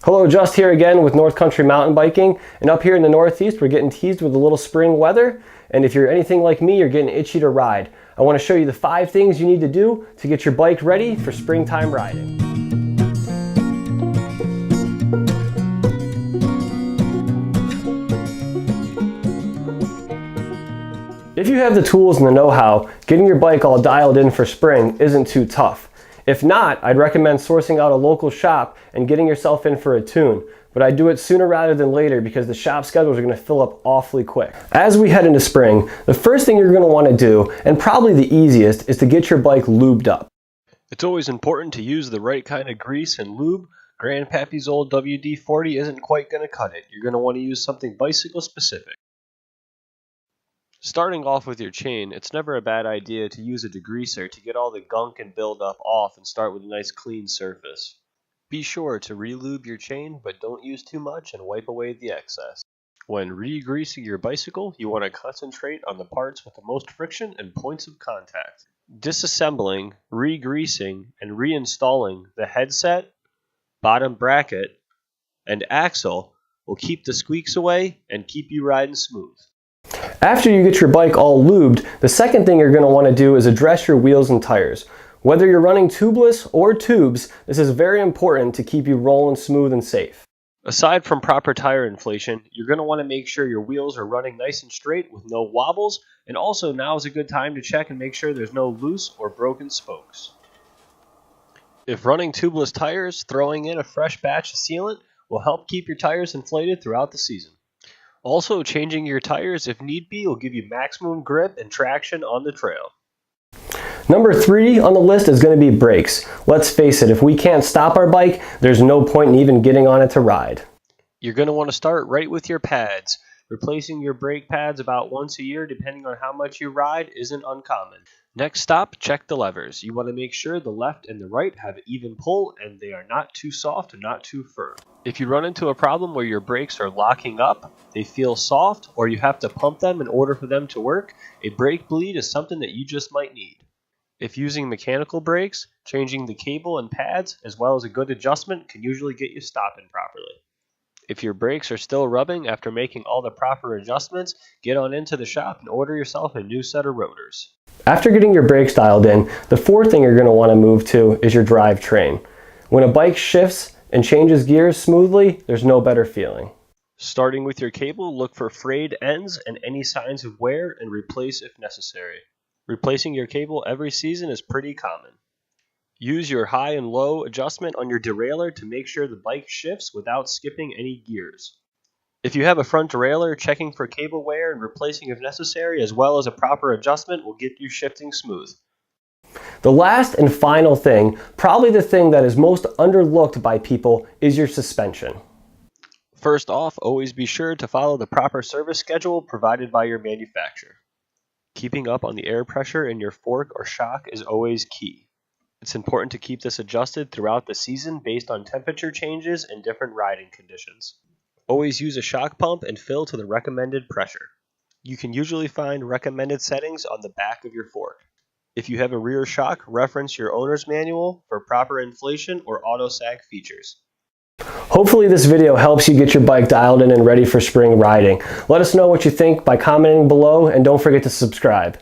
Hello, Just here again with North Country Mountain Biking, and up here in the Northeast we're getting teased with a little spring weather, and if you're anything like me, you're getting itchy to ride. I want to show you the 5 things you need to do to get your bike ready for springtime riding. If you have the tools and the know-how, getting your bike all dialed in for spring isn't too tough. If not, I'd recommend sourcing out a local shop and getting yourself in for a tune. But I do it sooner rather than later because the shop schedules are going to fill up awfully quick. As we head into spring, the first thing you're going to want to do, and probably the easiest, is to get your bike lubed up. It's always important to use the right kind of grease and lube. Grandpappy's old WD-40 isn't quite going to cut it. You're going to want to use something bicycle specific. Starting off with your chain, it's never a bad idea to use a degreaser to get all the gunk and buildup off and start with a nice clean surface. Be sure to re-lube your chain, but don't use too much and wipe away the excess. When re-greasing your bicycle, you want to concentrate on the parts with the most friction and points of contact. Disassembling, re-greasing, and reinstalling the headset, bottom bracket, and axle will keep the squeaks away and keep you riding smooth. After you get your bike all lubed, the second thing you're going to want to do is address your wheels and tires. Whether you're running tubeless or tubes, this is very important to keep you rolling smooth and safe. Aside from proper tire inflation, you're going to want to make sure your wheels are running nice and straight with no wobbles, and also now is a good time to check and make sure there's no loose or broken spokes. If running tubeless tires, throwing in a fresh batch of sealant will help keep your tires inflated throughout the season. Also, changing your tires if need be will give you maximum grip and traction on the trail. Number 3 on the list is going to be brakes. Let's face it, if we can't stop our bike, there's no point in even getting on it to ride. You're going to want to start right with your pads. Replacing your brake pads about once a year, depending on how much you ride, isn't uncommon. Next stop, check the levers. You want to make sure the left and the right have even pull and they are not too soft and not too firm. If you run into a problem where your brakes are locking up, they feel soft, or you have to pump them in order for them to work, a brake bleed is something that you just might need. If using mechanical brakes, changing the cable and pads as well as a good adjustment can usually get you stopping properly. If your brakes are still rubbing after making all the proper adjustments, get on into the shop and order yourself a new set of rotors. After getting your brakes dialed in, the 4th thing you're going to want to move to is your drivetrain. When a bike shifts and changes gears smoothly, there's no better feeling. Starting with your cable, look for frayed ends and any signs of wear and replace if necessary. Replacing your cable every season is pretty common. Use your high and low adjustment on your derailleur to make sure the bike shifts without skipping any gears. If you have a front derailleur, checking for cable wear and replacing if necessary, as well as a proper adjustment, will get you shifting smooth. The last and final thing, probably the thing that is most underlooked by people, is your suspension. First off, always be sure to follow the proper service schedule provided by your manufacturer. Keeping up on the air pressure in your fork or shock is always key. It's important to keep this adjusted throughout the season based on temperature changes and different riding conditions. Always use a shock pump and fill to the recommended pressure. You can usually find recommended settings on the back of your fork. If you have a rear shock, reference your owner's manual for proper inflation or auto sag features. Hopefully this video helps you get your bike dialed in and ready for spring riding. Let us know what you think by commenting below, and don't forget to subscribe.